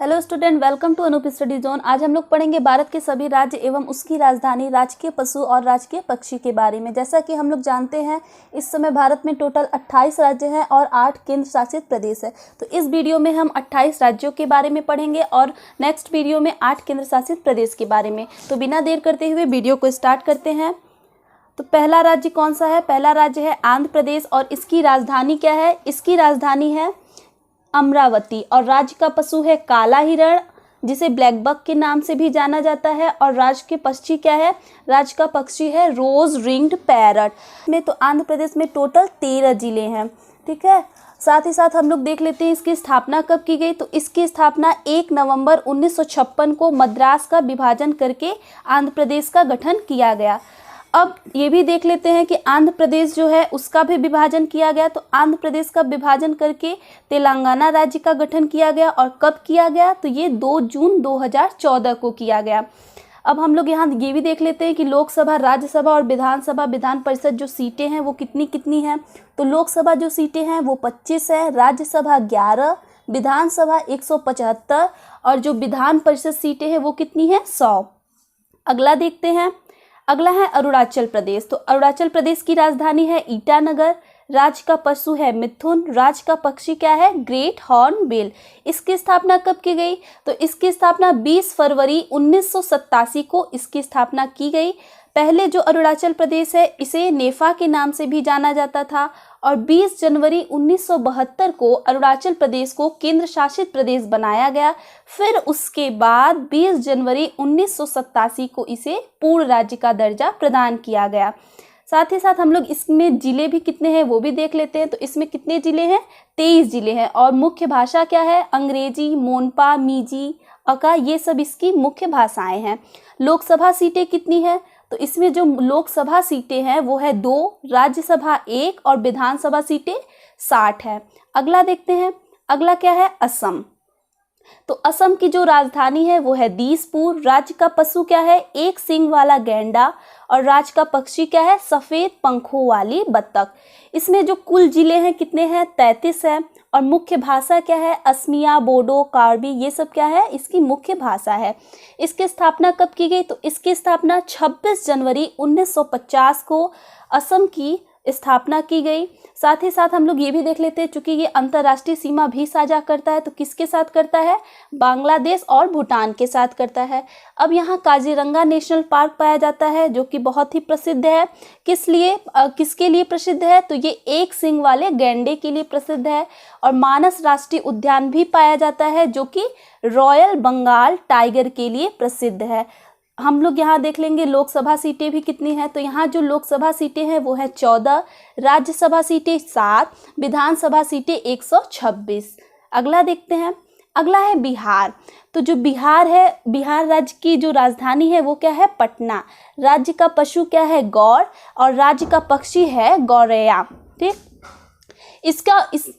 Hello student, welcome to Anoop study zone. आज हम लोग पढ़ेंगे भारत के सभी राज्य एवं उसकी राजधानी, राजकीय पशु और राजकीय पक्षी के बारे में। जैसा कि हम लोग जानते हैं, इस समय भारत में टोटल 28 राज्य हैं और 8 केंद्र शासित प्रदेश है। तो इस वीडियो में हम 28 राज्यों के बारे में पढ़ेंगे और नेक्स्ट वीडियो में 8 केंद्र शासित प्रदेश के बारे में। तो बिना देर करते हुए वीडियो को स्टार्ट करते हैं। तो पहला राज्य कौन सा है? पहला राज्य है आंध्र प्रदेश और इसकी राजधानी क्या है? इसकी राजधानी है अमरावती और राज्य का पशु है काला हिरण, जिसे ब्लैक बक के नाम से भी जाना जाता है। और राज्य के पक्षी क्या है? राज्य का पक्षी है रोज रिंग्ड पैरट। में तो आंध्र प्रदेश में टोटल 13 जिले हैं, ठीक है। साथ ही साथ हम लोग देख लेते हैं इसकी स्थापना कब की गई। तो इसकी स्थापना 1 नवंबर 1956 को मद्रास का विभाजन करके आंध्र प्रदेश का गठन किया गया। अब ये भी देख लेते हैं कि आंध्र प्रदेश जो है उसका भी विभाजन किया गया। तो आंध्र प्रदेश का विभाजन करके तेलंगाना राज्य का गठन किया गया। और कब किया गया? तो ये 2 जून 2014 को किया गया। अब हम लोग यहाँ ये भी देख लेते हैं कि लोकसभा, राज्यसभा और विधानसभा, विधान परिषद जो सीटें हैं वो कितनी कितनी हैं। तो लोकसभा जो सीटें हैं वो 25 है, राज्यसभा 11, विधानसभा 175 और जो विधान परिषद सीटें हैं वो कितनी हैं? 100। अगला देखते हैं। अगला है अरुणाचल प्रदेश। तो अरुणाचल प्रदेश की राजधानी है ईटानगर, राज्य का पशु है मिथुन, राज्य का पक्षी क्या है? Great horn bill. इसकी स्थापना कब की गई? तो इसकी स्थापना 20 फरवरी 1987 को इसकी स्थापना की गई। पहले जो अरुणाचल प्रदेश है इसे नेफा के नाम से भी जाना जाता था और 20 जनवरी 1972 को अरुणाचल प्रदेश को केंद्र शासित प्रदेश बनाया गया। फिर उसके बाद 20 जनवरी 1987 को इसे पूर्ण राज्य का दर्जा प्रदान किया गया। साथ ही साथ हम लोग इसमें जिले भी कितने हैं वो भी देख लेते हैं। तो इसमें कितने जिले हैं? 23 जिले हैं। और मुख्य भाषा क्या है? अंग्रेजी, मोनपा, मीजी, अका, ये सब इसकी मुख्य भाषाएं हैं। लोकसभा सीटें कितनी है? तो इसमें जो लोकसभा सीटें हैं वो है 2, राज्यसभा 1 और विधानसभा सीटें 60 है। अगला देखते हैं। अगला क्या है? असम। तो असम की जो राजधानी है वो है दिसपुर, राज्य का पशु क्या है? एक सींग वाला गैंडा और राज्य का पक्षी क्या है? सफेद पंखों वाली बत्तख। इसमें जो कुल जिले हैं कितने हैं? 33 है। और मुख्य भाषा क्या है? असमिया, बोडो, कार्बी, ये सब क्या है? इसकी मुख्य भाषा है। इसकी स्थापना कब की गई? तो इसकी स्थापना 26 जनवरी 1950 को असम की स्थापना की गई। साथ ही साथ हम लोग ये भी देख लेते हैं, चूंकि ये अंतर्राष्ट्रीय सीमा भी साझा करता है तो किसके साथ करता है? बांग्लादेश और भूटान के साथ करता है। अब यहाँ काजीरंगा नेशनल पार्क पाया जाता है जो कि बहुत ही प्रसिद्ध है। किसके लिए प्रसिद्ध है? तो ये एक सींग वाले गैंडे के लिए प्रसिद्ध है। और मानस राष्ट्रीय उद्यान भी पाया जाता है जो कि रॉयल बंगाल टाइगर के लिए प्रसिद्ध है। हम लोग यहाँ देख लेंगे लोकसभा सीटें भी कितनी हैं। तो यहाँ जो लोकसभा सीटें हैं वो है 14, राज्यसभा सीटें 7, विधानसभा सीटें 126। अगला देखते हैं। अगला है बिहार। तो जो बिहार है, बिहार राज्य की जो राजधानी है वो क्या है? पटना। राज्य का पशु क्या है? गौर और राज्य का पक्षी है गौरैया, ठीक।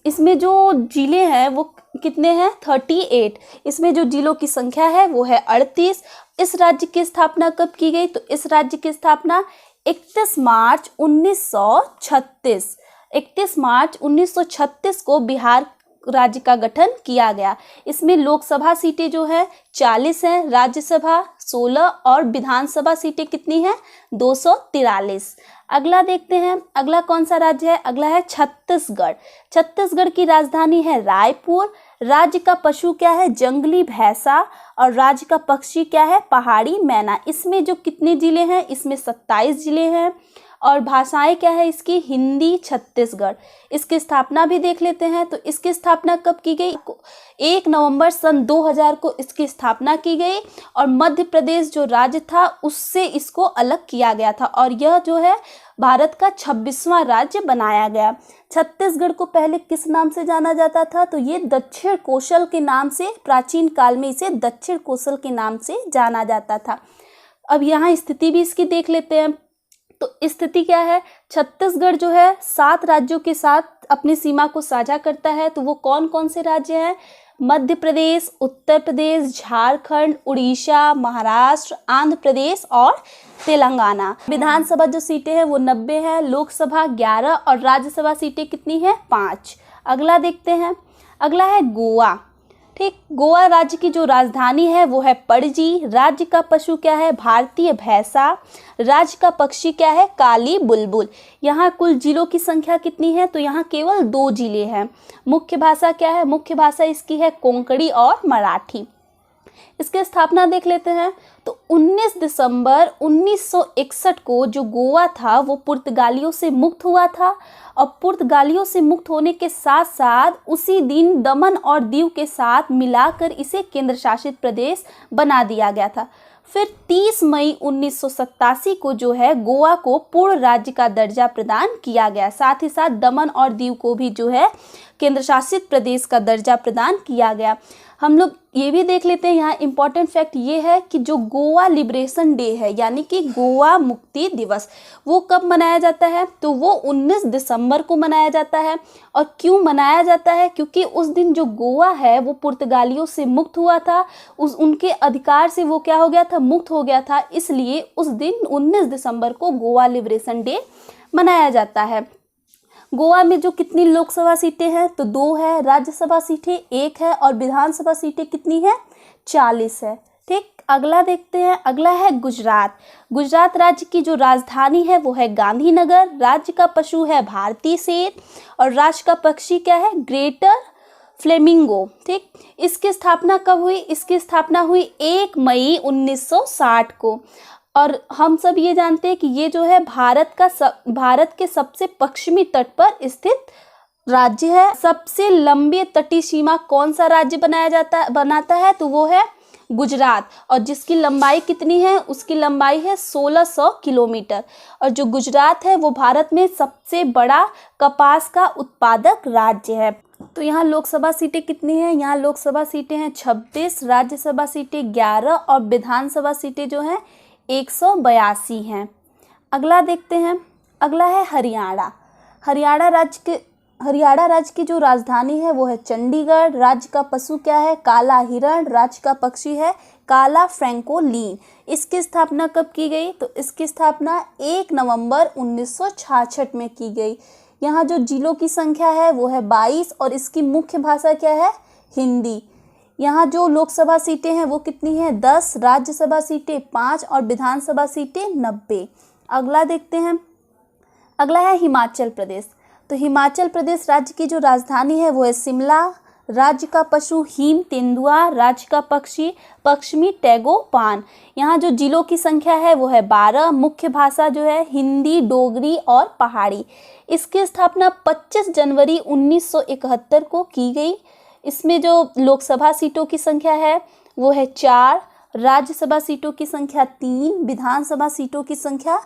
इसमें जो जिले हैं वो कितने हैं? 38। इसमें जो जिलों की संख्या है वो है 38। इस राज्य की स्थापना कब की गई? तो इस राज्य की स्थापना 31 मार्च 1936। 31 मार्च 1936 को बिहार राज्य का गठन किया गया। इसमें लोकसभा सीटें जो है 40 हैं, राज्यसभा 16 और विधानसभा सीटें कितनी हैं? 243। अगला देखते हैं। अगला कौन सा राज्य है? अगला है छत्तीसगढ़। छत्तीसगढ़ की राजधानी है रायपुर, राज्य का पशु क्या है? जंगली भैंसा और राज्य का पक्षी क्या है? पहाड़ी मैना। इसमें जो कितने जिले हैं? इसमें 27 जिले हैं। और भाषाएं क्या है इसकी? हिंदी, छत्तीसगढ़। इसकी स्थापना भी देख लेते हैं। तो इसकी स्थापना कब की गई? 1 नवंबर सन 2000 को इसकी स्थापना की गई। और मध्य प्रदेश जो राज्य था उससे इसको अलग किया गया था और यह जो है भारत का 26वां राज्य बनाया गया। छत्तीसगढ़ को पहले किस नाम से जाना जाता था? तो ये दक्षिण कोसल के नाम से, प्राचीन काल में इसे दक्षिण कोसल के नाम से जाना जाता था। अब यहाँ स्थिति भी इसकी देख लेते हैं। तो स्थिति क्या है? छत्तीसगढ़ जो है 7 राज्यों के साथ अपनी सीमा को साझा करता है। तो वो कौन कौन से राज्य हैं? मध्य प्रदेश, उत्तर प्रदेश, झारखंड, उड़ीसा, महाराष्ट्र, आंध्र प्रदेश और तेलंगाना। विधानसभा जो सीटें हैं वो 90 है, लोकसभा 11 और राज्यसभा सीटें कितनी हैं? 5। अगला देखते हैं। अगला है गोवा। ठीक। गोवा राज्य की जो राजधानी है वो है पणजी। राज्य का पशु क्या है? भारतीय भैंसा। राज्य का पक्षी क्या है? काली बुलबुल। यहाँ कुल जिलों की संख्या कितनी है? तो यहाँ केवल 2 जिले हैं। मुख्य भाषा क्या है? मुख्य भाषा इसकी है कोंकणी और मराठी। इसकी स्थापना देख लेते हैं। तो 19 दिसंबर 1961 को जो गोवा था वो पुर्तगालियों से मुक्त हुआ था, और पुर्तगालियों से मुक्त होने के साथ साथ उसी दिन दमन और दीव के साथ मिलाकर इसे केंद्र शासित प्रदेश बना दिया गया था। फिर 30 मई 1987 को जो है गोवा को पूर्ण राज्य का दर्जा प्रदान किया गया। साथ ही साथ दमन और दीव को भी जो है केंद्र शासित प्रदेश का दर्जा प्रदान किया गया। हम लोग ये भी देख लेते हैं, यहाँ इम्पॉर्टेंट फैक्ट ये है कि जो गोवा लिबरेशन डे है यानी कि गोवा मुक्ति दिवस, वो कब मनाया जाता है? तो वो 19 दिसंबर को मनाया जाता है। और क्यों मनाया जाता है? क्योंकि उस दिन जो गोवा है वो पुर्तगालियों से मुक्त हुआ था, उनके अधिकार से वो क्या हो गया था? मुक्त हो गया था। इसलिए उस दिन 19 दिसंबर को गोवा लिबरेशन डे मनाया जाता है। गोवा में जो कितनी लोकसभा सीटें हैं? तो 2 है। राज्यसभा सीटें 1 है, और विधानसभा सीटें कितनी है? 40 है। ठीक। अगला देखते हैं। अगला है गुजरात। गुजरात राज्य की जो राजधानी है वो है गांधीनगर। राज्य का पशु है भारतीय शेर, और राज्य का पक्षी क्या है? Greater flamingo. ठीक। इसकी स्थापना कब हुई? इसकी स्थापना हुई 1 मई 1960 को। और हम सब ये जानते हैं कि ये जो है भारत के सबसे पश्चिमी तट पर स्थित राज्य है। सबसे लंबी तटीय सीमा कौन सा राज्य बनाता है? तो वो है गुजरात। और जिसकी लंबाई कितनी है? उसकी लंबाई है 1600 किलोमीटर। और जो गुजरात है वो भारत में सबसे बड़ा कपास का उत्पादक राज्य है। तो यहाँ लोकसभा सीटें कितनी हैं? यहाँ लोकसभा सीटें हैं 26, राज्यसभा सीटें 11, और विधानसभा सीटें जो हैं 182 हैं। अगला देखते हैं। अगला है हरियाणा। हरियाणा राज्य की जो राजधानी है वो है चंडीगढ़। राज्य का पशु क्या है? काला हिरण। राज्य का पक्षी है काला फ्रैंकोलिन। इसकी स्थापना कब की गई? तो इसकी स्थापना 1 नवंबर 1966 में की गई। यहाँ जो जिलों की संख्या है वो है 22, और इसकी मुख्य भाषा क्या है? हिंदी। यहाँ जो लोकसभा सीटें हैं वो कितनी हैं? 10, राज्यसभा सीटें 5, और विधानसभा सीटें 90। अगला देखते हैं। अगला है हिमाचल प्रदेश। तो हिमाचल प्रदेश राज्य की जो राजधानी है वो है शिमला। राज्य का पशु हिम तेंदुआ। राज्य का पक्षी पश्चिमी टैगोपान। यहाँ जो जिलों की संख्या है वो है 12। मुख्य भाषा जो है हिंदी, डोगरी और पहाड़ी। इसकी स्थापना 25 जनवरी 1971 को की गई। इसमें जो लोकसभा सीटों की संख्या है वो है 4, राज्यसभा सीटों की संख्या 3, विधानसभा सीटों की संख्या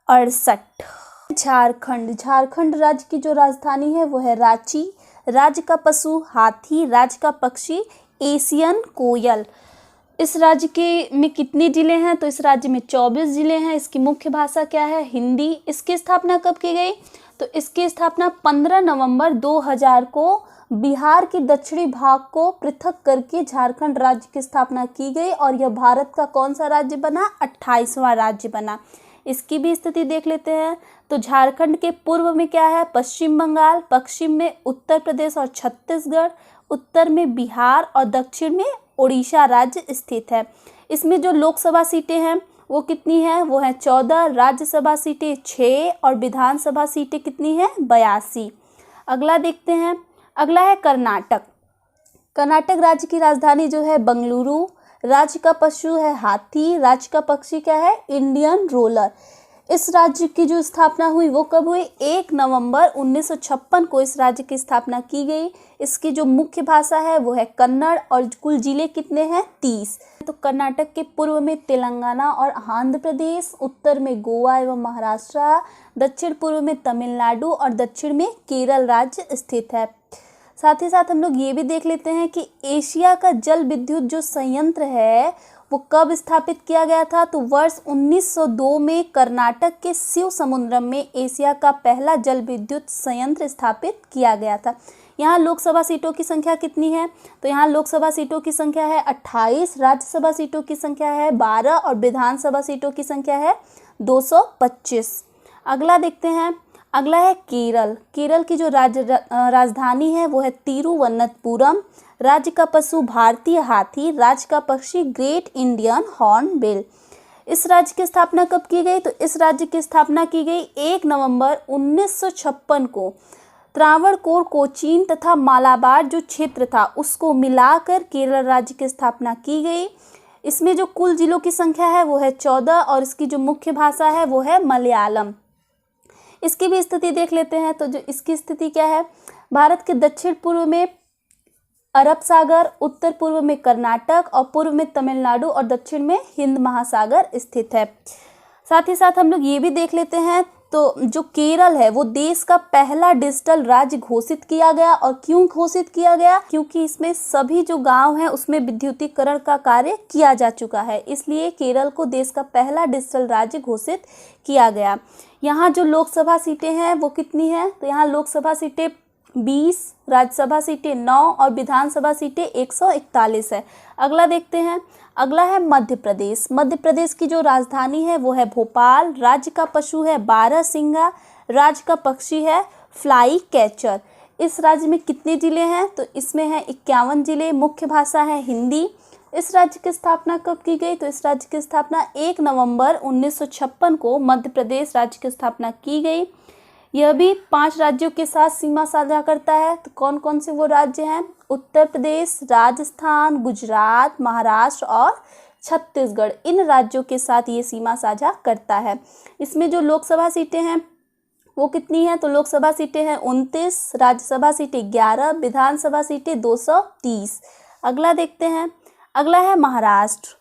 68। झारखंड राज्य की जो राजधानी है वो है रांची। राज्य का पशु हाथी। राज्य का पक्षी एशियन कोयल। इस राज्य में कितने जिले हैं? तो इस राज्य में 24 जिले हैं। इसकी मुख्य भाषा क्या है? हिंदी। इसकी स्थापना कब की गई? तो इसकी स्थापना 15 नवंबर 2000 को बिहार के दक्षिणी भाग को पृथक करके झारखंड राज्य की स्थापना की गई, और यह भारत का कौन सा राज्य बना? 28वां राज्य बना। इसकी भी स्थिति देख लेते हैं। तो झारखंड के पूर्व में क्या है? पश्चिम बंगाल। पश्चिम में उत्तर प्रदेश और छत्तीसगढ़। उत्तर में बिहार, और दक्षिण में उड़ीसा राज्य स्थित है। इसमें जो लोकसभा सीटें हैं वो कितनी हैं? वो हैं 14, राज्यसभा सीटें 6, और विधानसभा सीटें कितनी हैं? 82। अगला देखते हैं। अगला है कर्नाटक। कर्नाटक राज्य की राजधानी जो है बेंगलुरु। राज्य का पशु है हाथी। राज्य का पक्षी क्या है? Indian roller. इस राज्य की जो स्थापना हुई वो कब हुई? 1 नवंबर 1956 को इस राज्य की स्थापना की गई। इसकी जो मुख्य भाषा है वो है कन्नड़, और कुल जिले कितने हैं? 30। तो कर्नाटक के पूर्व में तेलंगाना और आंध्र प्रदेश, उत्तर में गोवा एवं महाराष्ट्र, दक्षिण पूर्व में तमिलनाडु, और दक्षिण में केरल राज्य स्थित है। साथ ही साथ हम लोग ये भी देख लेते हैं कि एशिया का जल विद्युत जो संयंत्र है वो कब स्थापित किया गया था? तो वर्ष 1902 में कर्नाटक के शिव समुद्रम में एशिया का पहला जल विद्युत संयंत्र स्थापित किया गया था। यहाँ लोकसभा सीटों की संख्या कितनी है? तो यहाँ लोकसभा सीटों की संख्या है 28, राज्यसभा सीटों की संख्या है 12, और विधानसभा सीटों की संख्या है 225। अगला देखते हैं। अगला है केरल। केरल की जो राजधानी है वो है तिरुवनंतपुरम। राज्य का पशु भारतीय हाथी, राज्य का पक्षी ग्रेट इंडियन हॉर्नबिल। इस राज्य की स्थापना कब की गई? तो इस राज्य की स्थापना की गई 1 नवंबर 1956 को। त्रावणकोर, कोचीन तथा मालाबार जो क्षेत्र था उसको मिलाकर केरल राज्य की स्थापना की गई। इसमें जो कुल जिलों की संख्या है वो है 14 और इसकी जो मुख्य भाषा है वो है मलयालम। इसकी भी स्थिति देख लेते हैं। तो जो इसकी स्थिति क्या है, भारत के दक्षिण पूर्व में अरब सागर, उत्तर पूर्व में कर्नाटक और पूर्व में तमिलनाडु और दक्षिण में हिंद महासागर स्थित है। साथ ही साथ हम लोग ये भी देख लेते हैं, तो जो केरल है वो देश का पहला डिजिटल राज्य घोषित किया गया। और क्यों घोषित किया गया? क्योंकि इसमें सभी जो गांव हैं उसमें विद्युतीकरण का कार्य किया जा चुका है, इसलिए केरल को देश का पहला डिजिटल राज्य घोषित किया गया। यहाँ जो लोकसभा सीटें हैं वो कितनी हैं? तो यहाँ लोकसभा सीटें 20, राज्यसभा सीटें 9 और विधानसभा सीटें 141 है। अगला देखते हैं। अगला है मध्य प्रदेश। मध्य प्रदेश की जो राजधानी है वो है भोपाल। राज्य का पशु है बारहसिंगा, राज्य का पक्षी है फ्लाई कैचर। इस राज्य में कितने जिले हैं? तो इसमें है 51 जिले। मुख्य भाषा है हिंदी। इस राज्य की स्थापना कब की गई? तो इस राज्य की स्थापना 1 नवंबर 1956 को मध्य प्रदेश राज्य की स्थापना की गई। यह भी 5 राज्यों के साथ सीमा साझा करता है। तो कौन कौन से वो राज्य हैं? उत्तर प्रदेश, राजस्थान, गुजरात, महाराष्ट्र और छत्तीसगढ़। इन राज्यों के साथ ये सीमा साझा करता है। इसमें जो लोकसभा सीटें हैं वो कितनी हैं? तो लोकसभा सीटें हैं 29, राज्यसभा सीटें 11, विधानसभा सीटें 230। अगला देखते हैं। अगला है महाराष्ट्र।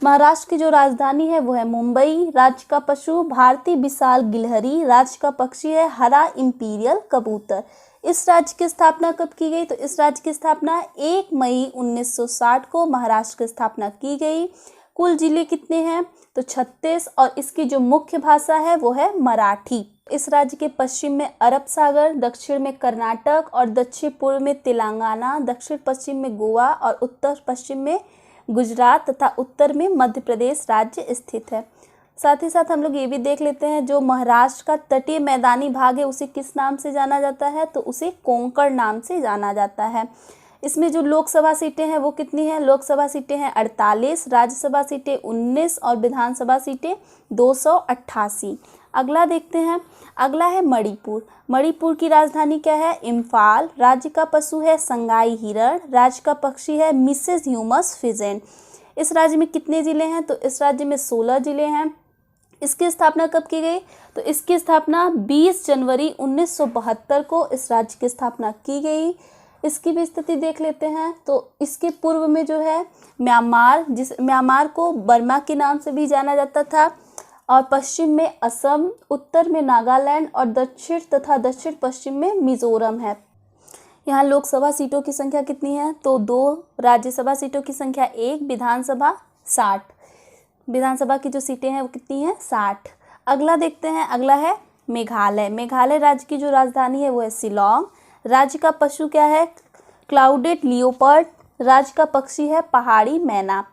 महाराष्ट्र की जो राजधानी है वो है मुंबई। राज्य का पशु भारतीय विशाल गिलहरी, राज्य का पक्षी है हरा इंपीरियल कबूतर। इस राज्य की स्थापना कब की गई? तो इस राज्य की स्थापना 1 मई 1960 को महाराष्ट्र की स्थापना की गई। कुल जिले कितने हैं? तो 36 और इसकी जो मुख्य भाषा है वो है मराठी। इस राज्य के पश्चिम में अरब सागर, दक्षिण में कर्नाटक और दक्षिण पूर्व में तेलंगाना, दक्षिण पश्चिम में गोवा और उत्तर पश्चिम में गुजरात तथा उत्तर में मध्य प्रदेश राज्य स्थित है। साथ ही साथ हम लोग ये भी देख लेते हैं, जो महाराष्ट्र का तटीय मैदानी भाग है उसे किस नाम से जाना जाता है? तो उसे कोंकण नाम से जाना जाता है। इसमें जो लोकसभा सीटें हैं वो कितनी हैं? लोकसभा सीटें हैं 48, राज्यसभा सीटें 19 और विधानसभा सीटें 288। अगला देखते हैं। अगला है मणिपुर। मणिपुर की राजधानी क्या है? इम्फाल। राज्य का पशु है संगाई हिरण, राज्य का पक्षी है मिसेस ह्यूमस फिजेंट। इस राज्य में कितने जिले हैं? तो इस राज्य में 16 जिले हैं। इसकी स्थापना कब की गई? तो इसकी स्थापना 20 जनवरी 1972 को इस राज्य की स्थापना की गई। इसकी भी स्थिति देख लेते हैं। तो इसके पूर्व में जो है म्यांमार को बर्मा के नाम से भी जाना जाता था, और पश्चिम में असम, उत्तर में नागालैंड और दक्षिण तथा दक्षिण पश्चिम में मिजोरम है। यहाँ लोकसभा सीटों की संख्या कितनी है? तो 2, राज्यसभा सीटों की संख्या 1, विधानसभा 60। विधानसभा की जो सीटें हैं वो कितनी हैं? 60। अगला देखते हैं। अगला है मेघालय। मेघालय राज्य की जो राजधानी है वो है शिलोंग। राज्य का पशु क्या है? Clouded leopard. राज्य का पक्षी है पहाड़ी मैना।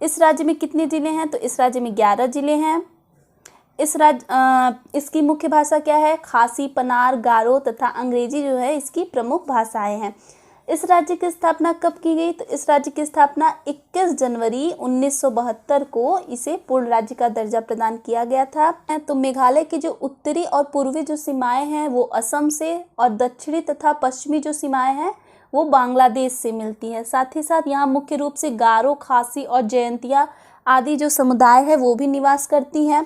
इस राज्य में कितने जिले हैं? तो इस राज्य में 11 जिले हैं। इसकी मुख्य भाषा क्या है? खासी, पनार, गारो तथा अंग्रेजी जो है इसकी प्रमुख भाषाएं हैं। इस राज्य की स्थापना कब की गई? तो इस राज्य की स्थापना 21 जनवरी 1972 को इसे पूर्ण राज्य का दर्जा प्रदान किया गया था। तो मेघालय की जो उत्तरी और पूर्वी जो सीमाएं हैं वो असम से, और दक्षिणी तथा पश्चिमी जो सीमाएं हैं वो बांग्लादेश से मिलती हैं। साथ ही साथ यहाँ मुख्य रूप से गारो, खासी और जयंतिया आदि जो समुदाय है वो भी निवास करती हैं।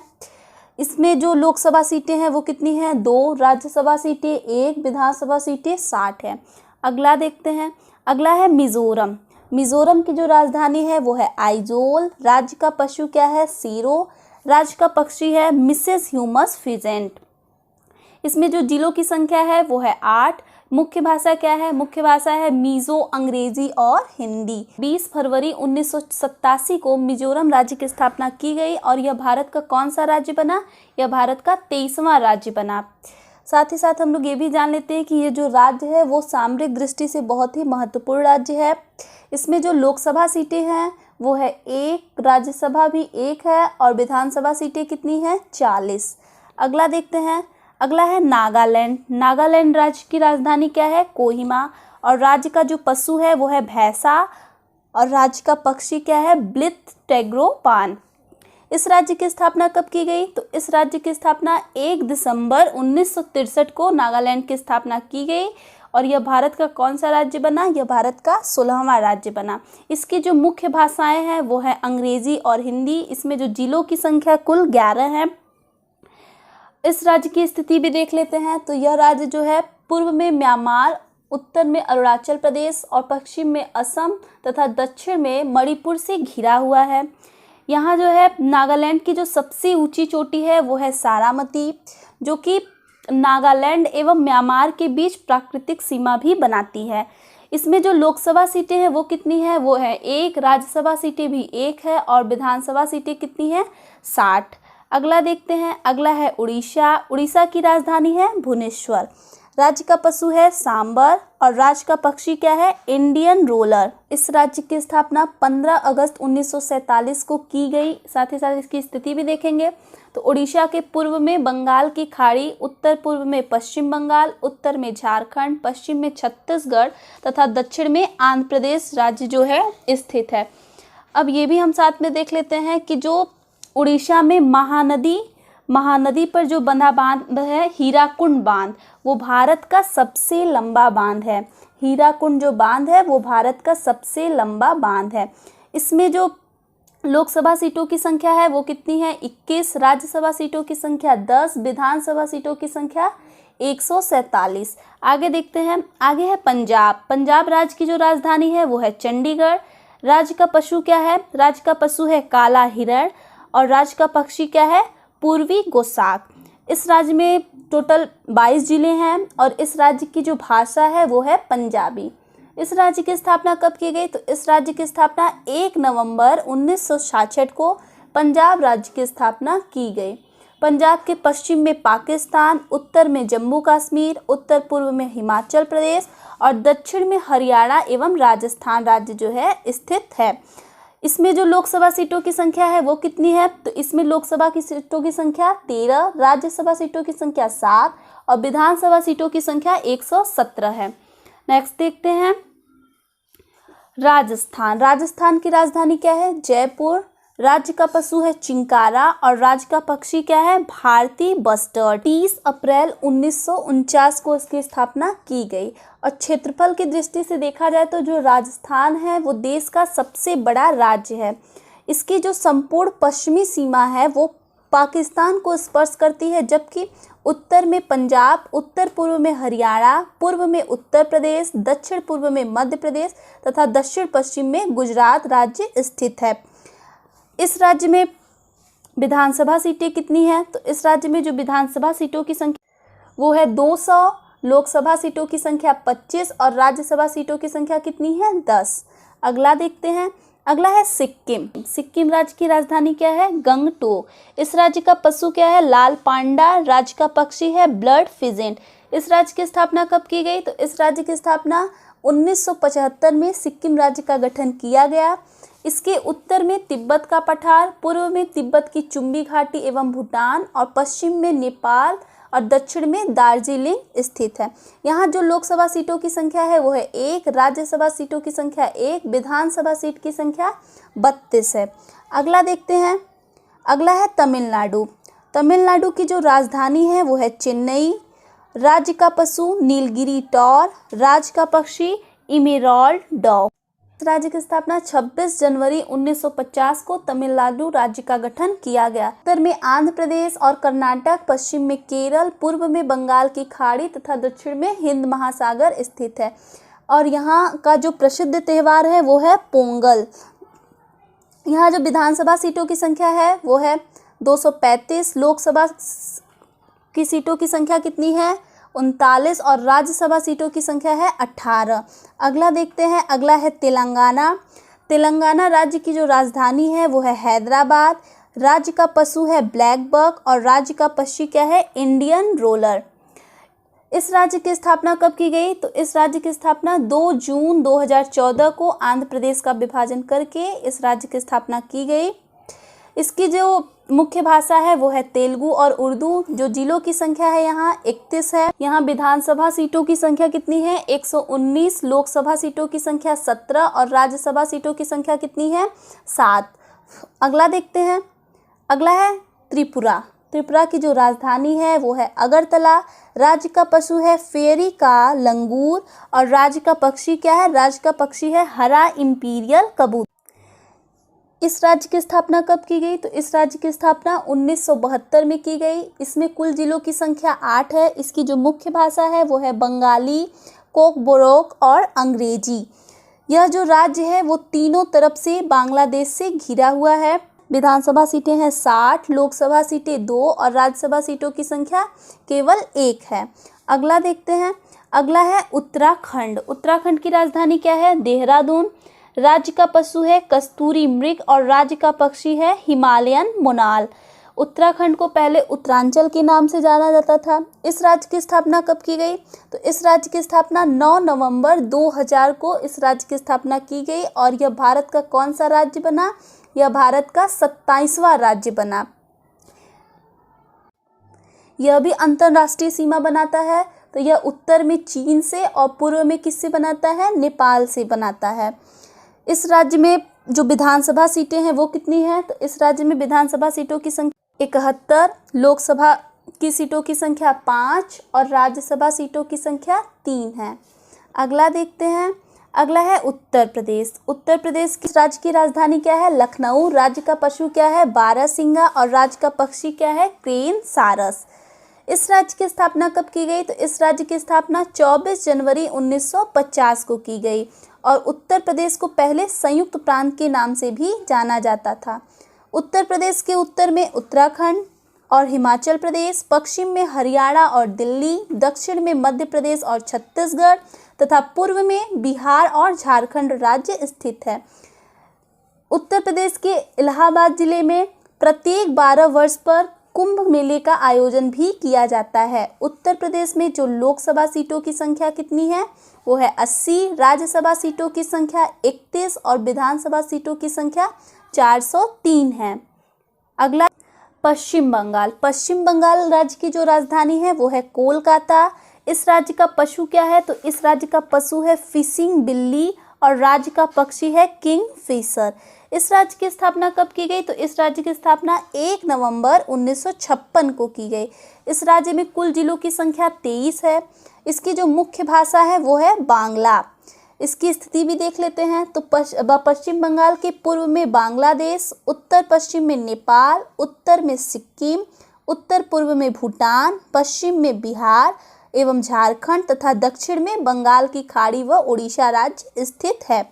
इसमें जो लोकसभा सीटें हैं वो कितनी हैं? 2, राज्यसभा सीटें 1, विधानसभा सीटें 60 हैं। अगला देखते हैं। अगला है मिजोरम। मिजोरम की जो राजधानी है वो है आइजोल। राज्य का पशु क्या है? सीरो। राज्य का पक्षी है मिसेस ह्यूमस फिजेंट। इसमें जो जिलों की संख्या है वो है 8। मुख्य भाषा क्या है? मुख्य भाषा है मिजो, अंग्रेजी और हिंदी। 20 फरवरी 1987 को मिजोरम राज्य की स्थापना की गई और यह भारत का कौन सा राज्य बना? यह भारत का 23वां राज्य बना। साथ ही साथ हम लोग ये भी जान लेते हैं कि ये जो राज्य है वो सामरिक दृष्टि से बहुत ही महत्वपूर्ण राज्य है। इसमें जो लोकसभा सीटें हैं वो है 1, राज्यसभा भी 1 है और विधानसभा सीटें कितनी हैं? 40। अगला देखते हैं। अगला है नागालैंड। नागालैंड राज्य की राजधानी क्या है? कोहिमा। और राज्य का जो पशु है वो है भैंसा और राज्य का पक्षी क्या है, ब्लिथ टेग्रोपान। इस राज्य की स्थापना कब की गई, तो इस राज्य की स्थापना 1 दिसंबर 1963 को नागालैंड की स्थापना की गई और यह भारत का कौन सा राज्य बना, यह भारत का 16वां राज्य बना। इसकी जो मुख्य भाषाएं हैं वो है अंग्रेजी और हिंदी। इसमें जो जिलों की संख्या कुल 11 है। इस राज्य की स्थिति भी देख लेते हैं। तो यह राज्य जो है पूर्व में म्यांमार, उत्तर में अरुणाचल प्रदेश और पश्चिम में असम तथा दक्षिण में मणिपुर से घिरा हुआ है। यहाँ जो है नागालैंड की जो सबसे ऊंची चोटी है वो है सारामती, जो कि नागालैंड एवं म्यांमार के बीच प्राकृतिक सीमा भी बनाती है। इसमें जो लोकसभा सीटें हैं वो कितनी है, वो है 1, राज्यसभा सीटें भी 1 है और विधानसभा सीटें कितनी हैं, 60। अगला देखते हैं, अगला है उड़ीसा। उड़ीसा की राजधानी है भुवनेश्वर। राज्य का पशु है सांबर और राज्य का पक्षी क्या है, इंडियन रोलर। इस राज्य की स्थापना 15 अगस्त 1947 को की गई। साथ ही साथ इसकी स्थिति भी देखेंगे। तो उड़ीसा के पूर्व में बंगाल की खाड़ी, उत्तर पूर्व में पश्चिम बंगाल, उत्तर में झारखंड, पश्चिम में छत्तीसगढ़ तथा दक्षिण में आंध्र प्रदेश राज्य जो है स्थित है। अब ये भी हम साथ में देख लेते हैं कि जो उड़ीसा में महानदी पर जो बंधा बांध है हीराकुंड बांध, वो भारत का सबसे लंबा बांध है। हीराकुंड जो बांध है वो भारत का सबसे लंबा बांध है। इसमें जो लोकसभा सीटों की संख्या है वो कितनी है, 21। राज्यसभा सीटों की संख्या 10। विधानसभा सीटों की संख्या 147। आगे देखते हैं, आगे है पंजाब। पंजाब राज्य की जो राजधानी है वो है चंडीगढ़। राज्य का पशु क्या है, राज्य का पशु है काला हिरण और राज्य का पक्षी क्या है, पूर्वी गोसाक। इस राज्य में टोटल 22 जिले हैं और इस राज्य की जो भाषा है वो है पंजाबी। इस राज्य की स्थापना कब की गई, तो इस राज्य की स्थापना 1 नवंबर 1966 को पंजाब राज्य की स्थापना की गई। पंजाब के पश्चिम में पाकिस्तान, उत्तर में जम्मू कश्मीर, उत्तर पूर्व में हिमाचल प्रदेश और दक्षिण में हरियाणा एवं राजस्थान राज्य जो है स्थित है। इसमें जो लोकसभा सीटों की संख्या है वो कितनी है, तो इसमें लोकसभा की सीटों की संख्या 13, राज्यसभा सीटों की संख्या 7 और विधानसभा सीटों की संख्या 117 है। नेक्स्ट देखते हैं राजस्थान। राजस्थान की राजधानी क्या है, जयपुर। राज्य का पशु है चिंकारा और राज्य का पक्षी क्या है, भारतीय बस्टर्ड। 30 अप्रैल 1949 को इसकी स्थापना की गई। और क्षेत्रफल की दृष्टि से देखा जाए तो जो राजस्थान है वो देश का सबसे बड़ा राज्य है। इसकी जो संपूर्ण पश्चिमी सीमा है वो पाकिस्तान को स्पर्श करती है, जबकि उत्तर में पंजाब, उत्तर पूर्व में हरियाणा, पूर्व में उत्तर प्रदेश, दक्षिण पूर्व में मध्य प्रदेश तथा दक्षिण पश्चिम में गुजरात राज्य स्थित है। इस राज्य में विधानसभा सीटें कितनी हैं, तो इस राज्य में जो विधानसभा सीटों की संख्या वो है 200, लोकसभा सीटों की संख्या 25 और राज्यसभा सीटों की संख्या कितनी है, 10। अगला देखते हैं, अगला है सिक्किम। सिक्किम राज्य की राजधानी क्या है, गंगटोक। इस राज्य का पशु क्या है, लाल पांडा। राज्य का पक्षी है ब्लड फिजेंट। इस राज्य की स्थापना कब की गई, तो इस राज्य की स्थापना 1975 में सिक्किम राज्य का गठन किया गया। इसके उत्तर में तिब्बत का पठार, पूर्व में तिब्बत की चुम्बी घाटी एवं भूटान और पश्चिम में नेपाल और दक्षिण में दार्जिलिंग स्थित है। यहाँ जो लोकसभा सीटों की संख्या है वो है 1, राज्यसभा सीटों की संख्या 1, विधानसभा सीट की संख्या 32 है। अगला देखते हैं, अगला है तमिलनाडु। तमिलनाडु की जो राजधानी है वो है चेन्नई। राज्य का पशु नीलगिरी टौर, राज्य का पक्षी इमेरल्ड डॉव। राज्य की स्थापना 26 जनवरी 1950 को तमिलनाडु राज्य का गठन किया गया। उत्तर में आंध्र प्रदेश और कर्नाटक, पश्चिम में केरल, पूर्व में बंगाल की खाड़ी तथा दक्षिण में हिंद महासागर स्थित है। और यहाँ का जो प्रसिद्ध त्यौहार है वो है पोंगल। यहाँ जो विधानसभा सीटों की संख्या है वो है 235, लोकसभा की सीटों की संख्या कितनी है, 39 और राज्यसभा सीटों की संख्या है 18। अगला देखते हैं, अगला है तेलंगाना। तेलंगाना राज्य की जो राजधानी है वो है हैदराबाद। राज्य का पशु है ब्लैक बक और राज्य का पक्षी क्या है, इंडियन रोलर। इस राज्य की स्थापना कब की गई, तो इस राज्य की स्थापना 2 जून 2014 को आंध्र प्रदेश का विभाजन करके इस राज्य की स्थापना की गई। इसकी जो मुख्य भाषा है वो है तेलुगु और उर्दू। जो जिलों की संख्या है यहाँ 31 है। यहाँ विधानसभा सीटों की संख्या कितनी है? 119। लोकसभा सीटों की संख्या 17 और राज्यसभा सीटों की संख्या कितनी है? 7। अगला देखते हैं। अगला है त्रिपुरा। त्रिपुरा की जो राजधानी है वो है अगरतला। राज्य का पशु है फेरी का लंगूर और राज्य का पक्षी क्या है? राज्य का पक्षी है हरा इंपीरियल कबूतर। इस राज्य की स्थापना कब की गई? तो इस राज्य की स्थापना 1972 में की गई। इसमें कुल जिलों की संख्या 8 है। इसकी जो मुख्य भाषा है वो है बंगाली, कोकबोरोक और अंग्रेजी। यह जो राज्य है वो तीनों तरफ से बांग्लादेश से घिरा हुआ है। विधानसभा सीटें हैं 60, लोकसभा सीटें 2 और राज्यसभा सीटों की संख्या केवल 1 है। अगला देखते हैं। अगला है उत्तराखंड। उत्तराखंड की राजधानी क्या है? देहरादून। राज्य का पशु है कस्तूरी मृग और राज्य का पक्षी है हिमालयन मोनाल। उत्तराखंड को पहले उत्तरांचल के नाम से जाना जाता था। इस राज्य की स्थापना कब की गई? तो इस राज्य की स्थापना 9 नवंबर 2000 को इस राज्य की स्थापना की गई और यह भारत का कौन सा राज्य बना? यह भारत का 27वां राज्य बना। यह भी अंतर्राष्ट्रीय सीमा बनाता है। तो यह उत्तर में चीन से और पूर्व में किससे बनाता है? नेपाल से बनाता है। इस राज्य में जो विधानसभा सीटें हैं वो कितनी हैं? तो इस राज्य में विधानसभा सीटों की संख्या 71, लोकसभा की सीटों की संख्या 5 और राज्यसभा सीटों की संख्या 3 है। अगला देखते हैं। अगला है उत्तर प्रदेश। उत्तर प्रदेश की राज्य की राजधानी क्या है? लखनऊ। राज्य का पशु क्या है? बारहसिंगा और राज्य का पक्षी क्या है? क्रेन सारस। इस राज्य की स्थापना कब की गई? तो इस राज्य की स्थापना 24 जनवरी 1950 को की गई और उत्तर प्रदेश को पहले संयुक्त प्रांत के नाम से भी जाना जाता था। उत्तर प्रदेश के उत्तर में उत्तराखंड और हिमाचल प्रदेश, पश्चिम में हरियाणा और दिल्ली, दक्षिण में मध्य प्रदेश और छत्तीसगढ़ तथा पूर्व में बिहार और झारखंड राज्य स्थित है। उत्तर प्रदेश के इलाहाबाद जिले में प्रत्येक 12 वर्ष पर कुंभ मेले का आयोजन भी किया जाता है। उत्तर प्रदेश में जो लोकसभा सीटों की संख्या कितनी है? वो है 80, राज्यसभा सीटों की संख्या 31 और विधानसभा सीटों की संख्या 403 है। अगला पश्चिम बंगाल। पश्चिम बंगाल राज्य की जो राजधानी है वो है कोलकाता। इस राज्य का पशु क्या है? तो इस राज्य का पशु है फिशिंग बिल्ली और राज्य का पक्षी है किंग फिशर। इस राज्य की स्थापना कब की गई? तो इस राज्य की स्थापना 1 नवंबर 1956 को की गई। इस राज्य में कुल जिलों की संख्या 23 है। इसकी जो मुख्य भाषा है वो है बांग्ला। इसकी स्थिति भी देख लेते हैं। तो पश्चिम बंगाल के पूर्व में बांग्लादेश, उत्तर पश्चिम में नेपाल, उत्तर में सिक्किम, उत्तर पूर्व में भूटान, पश्चिम में बिहार एवं झारखंड तथा दक्षिण में बंगाल की खाड़ी व उड़ीसा राज्य स्थित है।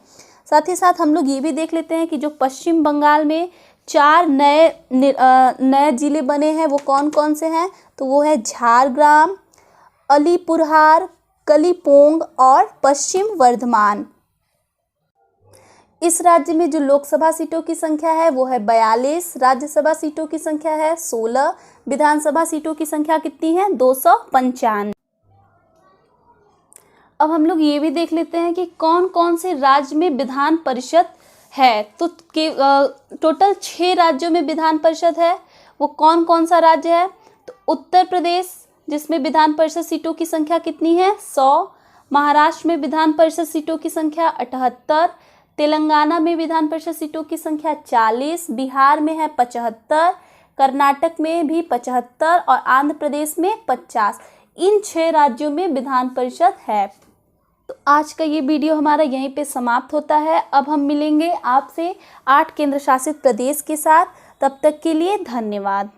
साथ ही साथ हम लोग ये भी देख लेते हैं कि जो पश्चिम बंगाल में 4 नए जिले बने हैं वो कौन कौन से हैं? तो वो है झारग्राम, अलीपुरहार, कलिम्पोंग और पश्चिम वर्धमान। इस राज्य में जो लोकसभा सीटों की संख्या है वो है 42, राज्यसभा सीटों की संख्या है 16, विधानसभा सीटों की संख्या कितनी है? 295। अब हम लोग ये भी देख लेते हैं कि कौन कौन से राज्य में विधान परिषद है। तो टोटल 6 राज्यों में विधान परिषद है। वो कौन कौन सा राज्य है? तो उत्तर प्रदेश जिसमें विधान परिषद सीटों की संख्या कितनी है? 100। महाराष्ट्र में विधान परिषद सीटों की संख्या 78, तेलंगाना में विधान परिषद सीटों की संख्या 40, बिहार में है 75, कर्नाटक में भी 75 और आंध्र प्रदेश में 50। इन 6 राज्यों में विधान परिषद है। तो आज का ये वीडियो हमारा यहीं पे समाप्त होता है। अब हम मिलेंगे आपसे 8 केंद्र शासित प्रदेश के साथ। तब तक के लिए धन्यवाद।